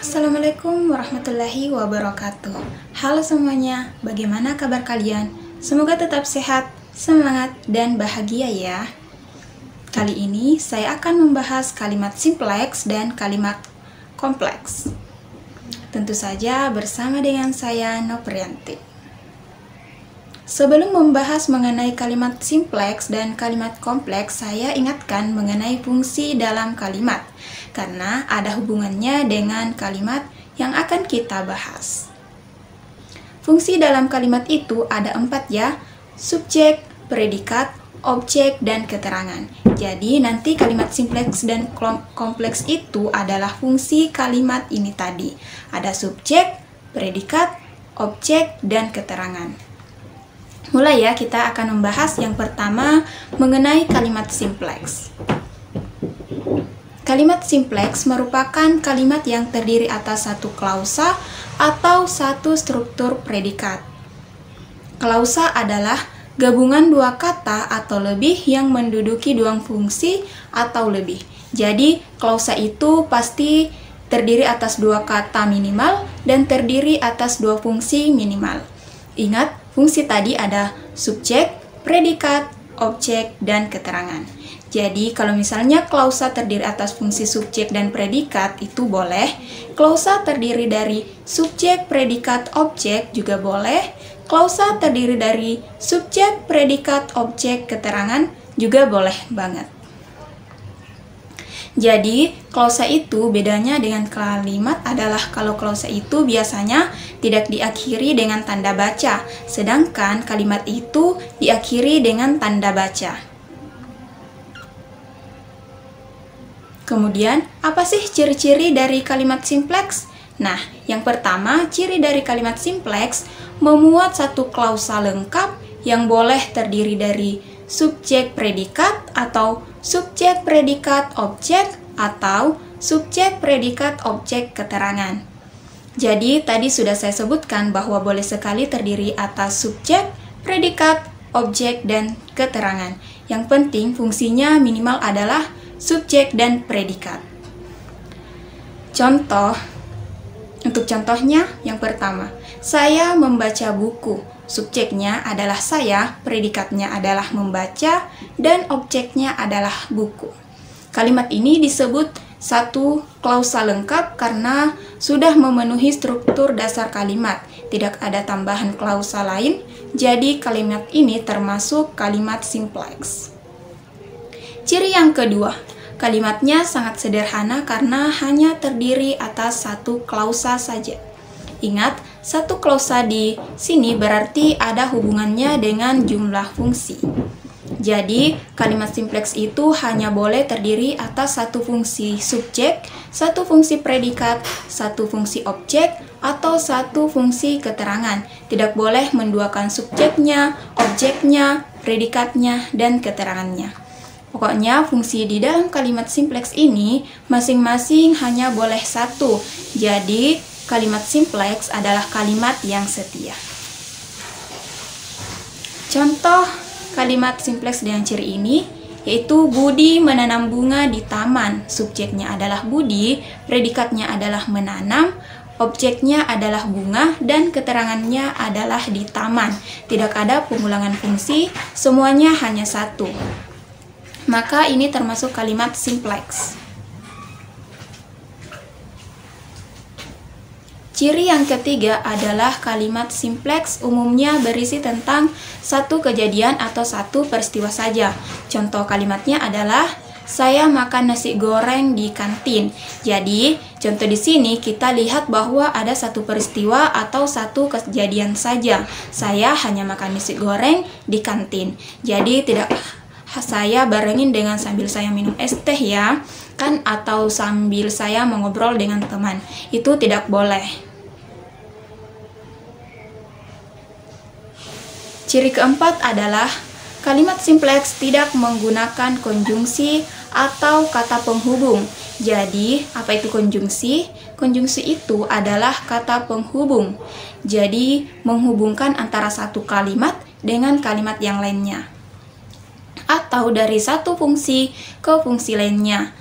Assalamualaikum warahmatullahi wabarakatuh. Halo semuanya, bagaimana kabar kalian? Semoga tetap sehat, semangat, dan bahagia ya. Kali ini saya akan membahas kalimat simpleks dan kalimat kompleks. Tentu saja bersama dengan saya Noprianti. Sebelum membahas mengenai kalimat simpleks dan kalimat kompleks, saya ingatkan mengenai fungsi dalam kalimat, karena ada hubungannya dengan kalimat yang akan kita bahas. Fungsi dalam kalimat itu ada 4 ya, subjek, predikat, objek, dan keterangan. Jadi nanti kalimat simpleks dan kompleks itu adalah fungsi kalimat ini tadi. Ada subjek, predikat, objek, dan keterangan. Mulai ya, kita akan membahas yang pertama mengenai kalimat simpleks. Kalimat simpleks merupakan kalimat yang terdiri atas satu klausa atau satu struktur predikat. Klausa adalah gabungan dua kata atau lebih yang menduduki dua fungsi atau lebih. Jadi, klausa itu pasti terdiri atas dua kata minimal dan terdiri atas dua fungsi minimal. Ingat, fungsi tadi ada subjek, predikat, objek, dan keterangan. Jadi, kalau misalnya klausa terdiri atas fungsi subjek dan predikat, itu boleh. Klausa terdiri dari subjek, predikat, objek juga boleh. Klausa terdiri dari subjek, predikat, objek, keterangan juga boleh banget. Jadi, klausa itu bedanya dengan kalimat adalah kalau klausa itu biasanya tidak diakhiri dengan tanda baca, sedangkan kalimat itu diakhiri dengan tanda baca. Kemudian, apa sih ciri-ciri dari kalimat simpleks? Nah, yang pertama, ciri dari kalimat simpleks memuat satu klausa lengkap yang boleh terdiri dari subjek predikat atau subjek predikat objek atau subjek predikat objek keterangan. Jadi, tadi sudah saya sebutkan bahwa boleh sekali terdiri atas subjek, predikat, objek, dan keterangan. Yang penting fungsinya minimal adalah subjek dan predikat. Contoh, untuk contohnya yang pertama, saya membaca buku. Subjeknya adalah saya, predikatnya adalah membaca, dan objeknya adalah buku. Kalimat ini disebut satu klausa lengkap karena sudah memenuhi struktur dasar kalimat. Tidak ada tambahan klausa lain, jadi kalimat ini termasuk kalimat simpleks. Ciri yang kedua, kalimatnya sangat sederhana karena hanya terdiri atas satu klausa saja. Ingat, satu klausa di sini berarti ada hubungannya dengan jumlah fungsi. Jadi, kalimat simpleks itu hanya boleh terdiri atas satu fungsi subjek, satu fungsi predikat, satu fungsi objek, atau satu fungsi keterangan. Tidak boleh menduakan subjeknya, objeknya, predikatnya, dan keterangannya. Pokoknya fungsi di dalam kalimat simpleks ini masing-masing hanya boleh satu. Jadi, kalimat simpleks adalah kalimat yang setia. Contoh kalimat simpleks dengan ciri ini yaitu Budi menanam bunga di taman. Subjeknya adalah Budi, predikatnya adalah menanam, objeknya adalah bunga, dan keterangannya adalah di taman. Tidak ada pengulangan fungsi, semuanya hanya satu. Maka ini termasuk kalimat simpleks. Ciri yang ketiga adalah kalimat simpleks umumnya berisi tentang satu kejadian atau satu peristiwa saja. Contoh kalimatnya adalah saya makan nasi goreng di kantin. Jadi, contoh di sini kita lihat bahwa ada satu peristiwa atau satu kejadian saja. Saya hanya makan nasi goreng di kantin. Jadi, tidak saya barengin dengan sambil saya minum es teh ya, kan, atau sambil saya mengobrol dengan teman. Itu tidak boleh. Ciri keempat adalah kalimat simpleks tidak menggunakan konjungsi atau kata penghubung. Jadi, apa itu konjungsi? Konjungsi itu adalah kata penghubung. Jadi, menghubungkan antara satu kalimat dengan kalimat yang lainnya. Atau dari satu fungsi ke fungsi lainnya.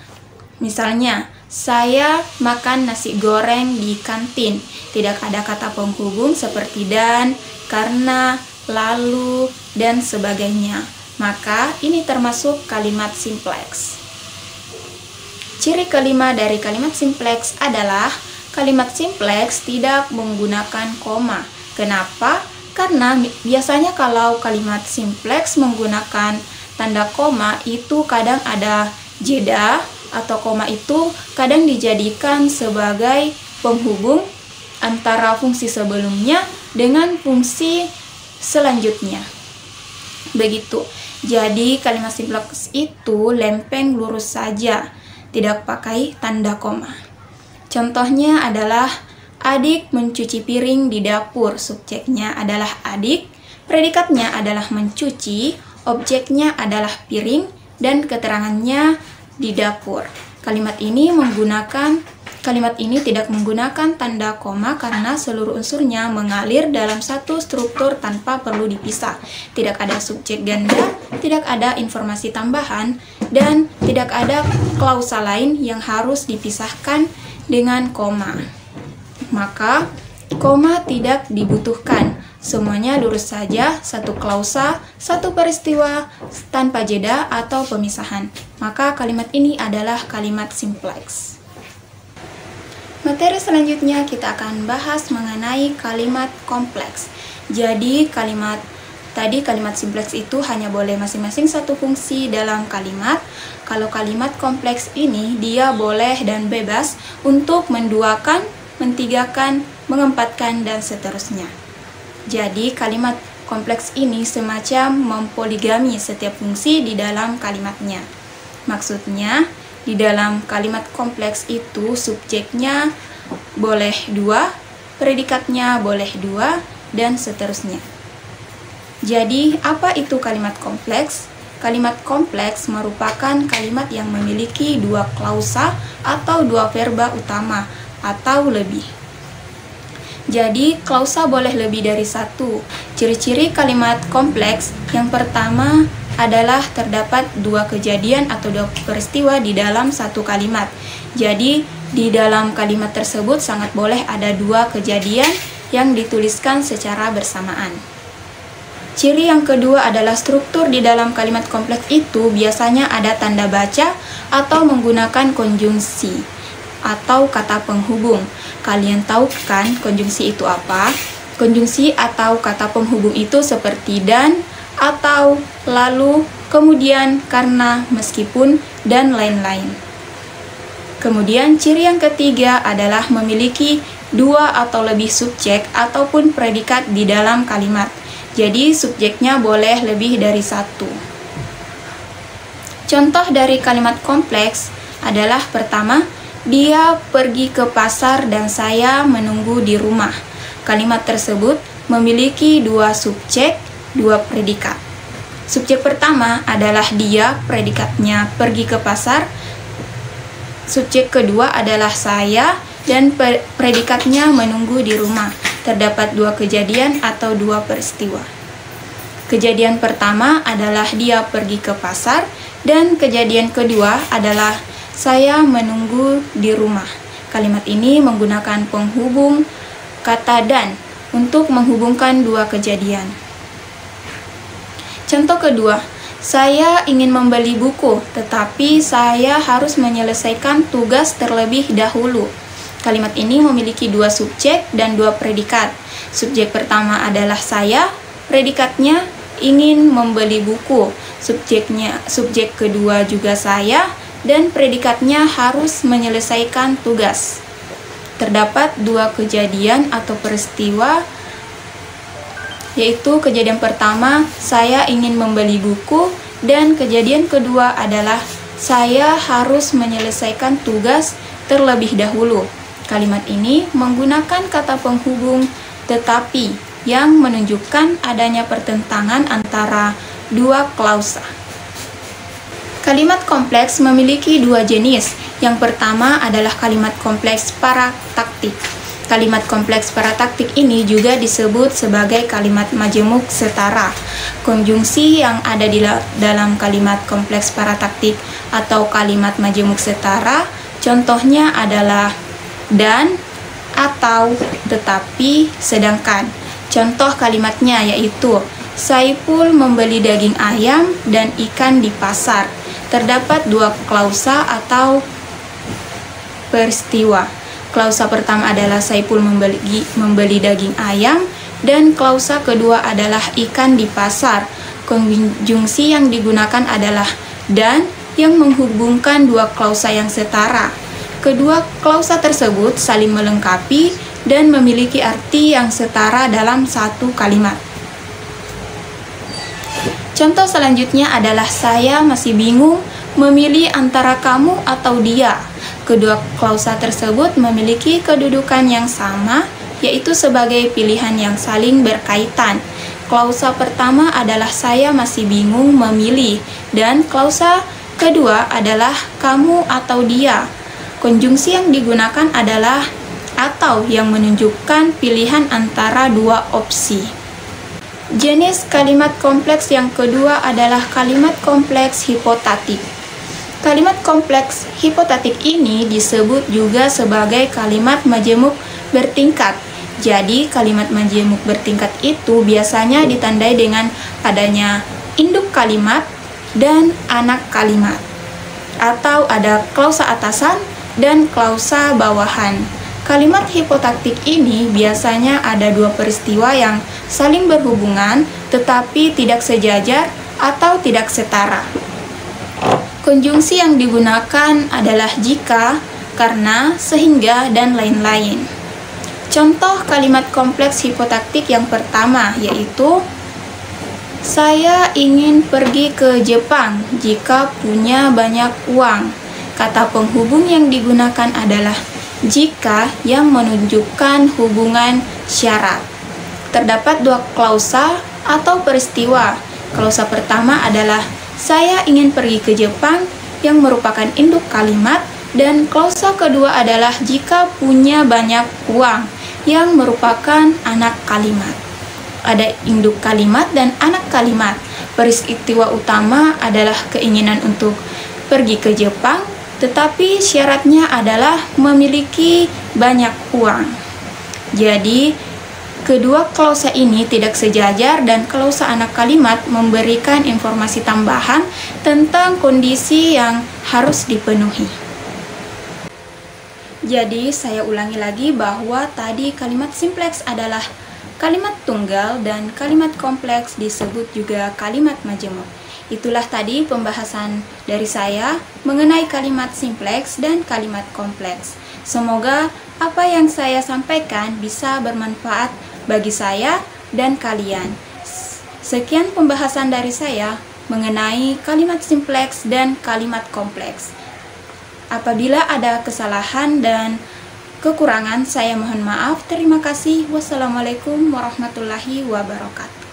Misalnya, saya makan nasi goreng di kantin. Tidak ada kata penghubung seperti dan, karena, lalu, dan sebagainya. Maka ini termasuk kalimat simpleks. Ciri kelima dari kalimat simpleks adalah kalimat simpleks tidak menggunakan koma. Kenapa? Karena biasanya kalau kalimat simpleks menggunakan tanda koma itu kadang ada jeda, atau koma itu kadang dijadikan sebagai penghubung antara fungsi sebelumnya dengan fungsi selanjutnya. Begitu. Jadi kalimat simpleks itu lempeng lurus saja, tidak pakai tanda koma. Contohnya adalah adik mencuci piring di dapur. Subjeknya adalah adik, predikatnya adalah mencuci, objeknya adalah piring, dan keterangannya di dapur. Kalimat ini tidak menggunakan tanda koma karena seluruh unsurnya mengalir dalam satu struktur tanpa perlu dipisah. Tidak ada subjek ganda, tidak ada informasi tambahan, dan tidak ada klausa lain yang harus dipisahkan dengan koma. Maka, koma tidak dibutuhkan. Semuanya lurus saja, satu klausa, satu peristiwa, tanpa jeda atau pemisahan. Maka kalimat ini adalah kalimat simpleks. Materi selanjutnya kita akan bahas mengenai kalimat kompleks. Jadi kalimat simpleks itu hanya boleh masing-masing satu fungsi dalam kalimat. Kalau kalimat kompleks ini dia boleh dan bebas untuk menduakan, mentigakan, mengempatkan, dan seterusnya. Jadi kalimat kompleks ini semacam mempoligami setiap fungsi di dalam kalimatnya. Maksudnya, di dalam kalimat kompleks itu subjeknya boleh 2, predikatnya boleh 2, dan seterusnya. Jadi, apa itu kalimat kompleks? Kalimat kompleks merupakan kalimat yang memiliki 2 klausa atau 2 verba utama atau lebih. Jadi, klausa boleh lebih dari 1. Ciri-ciri kalimat kompleks yang pertama adalah terdapat 2 kejadian atau 2 peristiwa di dalam satu kalimat. Jadi, di dalam kalimat tersebut sangat boleh ada 2 kejadian yang dituliskan secara bersamaan. Ciri yang kedua adalah struktur di dalam kalimat kompleks itu biasanya ada tanda baca atau menggunakan konjungsi atau kata penghubung. Kalian tahu kan konjungsi itu apa? Konjungsi atau kata penghubung itu seperti dan, atau, lalu, kemudian, karena, meskipun, dan lain-lain. Kemudian ciri yang ketiga adalah memiliki 2 atau lebih subjek ataupun predikat di dalam kalimat. Jadi subjeknya boleh lebih dari 1. Contoh dari kalimat kompleks adalah pertama, dia pergi ke pasar dan saya menunggu di rumah. Kalimat tersebut memiliki 2 subjek, 2 predikat. Subjek pertama adalah dia, predikatnya pergi ke pasar. Subjek kedua adalah saya, dan predikatnya menunggu di rumah. Terdapat 2 kejadian atau 2 peristiwa. Kejadian pertama adalah dia pergi ke pasar, dan kejadian kedua adalah saya menunggu di rumah. Kalimat ini menggunakan penghubung kata dan untuk menghubungkan 2 kejadian. Contoh kedua, saya ingin membeli buku, tetapi saya harus menyelesaikan tugas terlebih dahulu. Kalimat ini memiliki 2 subjek dan 2 predikat. Subjek pertama adalah saya, predikatnya ingin membeli buku. Subjek kedua juga saya, dan predikatnya harus menyelesaikan tugas. Terdapat 2 kejadian atau peristiwa, yaitu kejadian pertama, saya ingin membeli buku, dan kejadian kedua adalah saya harus menyelesaikan tugas terlebih dahulu. Kalimat ini menggunakan kata penghubung tetapi yang menunjukkan adanya pertentangan antara 2 klausa. Kalimat kompleks memiliki 2 jenis. Yang pertama adalah kalimat kompleks parataktik. Kalimat kompleks parataktik ini juga disebut sebagai kalimat majemuk setara. Konjungsi yang ada di dalam kalimat kompleks parataktik atau kalimat majemuk setara Contohnya adalah dan, atau, tetapi, sedangkan. Contoh kalimatnya yaitu Saipul membeli daging ayam dan ikan di pasar. Terdapat dua klausa atau peristiwa. Klausa pertama adalah Saipul membeli daging ayam, dan klausa kedua adalah ikan di pasar. Konjungsi yang digunakan adalah dan yang menghubungkan dua klausa yang setara. Kedua klausa tersebut saling melengkapi dan memiliki arti yang setara dalam satu kalimat. Contoh selanjutnya adalah saya masih bingung memilih antara kamu atau dia. Kedua klausa tersebut memiliki kedudukan yang sama, yaitu sebagai pilihan yang saling berkaitan. Klausa pertama adalah saya masih bingung memilih, dan klausa kedua adalah kamu atau dia. Konjungsi yang digunakan adalah atau yang menunjukkan pilihan antara dua opsi. Jenis kalimat kompleks yang kedua adalah kalimat kompleks hipotatik. Kalimat kompleks hipotatik ini disebut juga sebagai kalimat majemuk bertingkat. Jadi, kalimat majemuk bertingkat itu biasanya ditandai dengan adanya induk kalimat dan anak kalimat, atau ada klausa atasan dan klausa bawahan. Kalimat hipotatik ini biasanya ada dua peristiwa yang saling berhubungan tetapi tidak sejajar atau tidak setara. Konjungsi yang digunakan adalah jika, karena, sehingga, dan lain-lain. Contoh kalimat kompleks hipotatik yang pertama yaitu saya ingin pergi ke Jepang jika punya banyak uang. Kata penghubung yang digunakan adalah jika yang menunjukkan hubungan syarat. Terdapat dua klausa atau peristiwa. Klausa pertama adalah saya ingin pergi ke Jepang yang merupakan induk kalimat, dan klausa kedua adalah jika punya banyak uang yang merupakan anak kalimat. Ada induk kalimat dan anak kalimat. Peristiwa utama adalah keinginan untuk pergi ke Jepang, tetapi syaratnya adalah memiliki banyak uang. Jadi, kedua klausa ini tidak sejajar dan klausa anak kalimat memberikan informasi tambahan tentang kondisi yang harus dipenuhi. Jadi, saya ulangi lagi bahwa tadi kalimat simpleks adalah kalimat tunggal dan kalimat kompleks disebut juga kalimat majemuk. Itulah tadi pembahasan dari saya mengenai kalimat simpleks dan kalimat kompleks. Semoga apa yang saya sampaikan bisa bermanfaat bagi saya dan kalian. Sekian pembahasan dari saya mengenai kalimat simpleks dan kalimat kompleks. Apabila ada kesalahan dan kekurangan, saya mohon maaf. Terima kasih. Wassalamualaikum warahmatullahi wabarakatuh.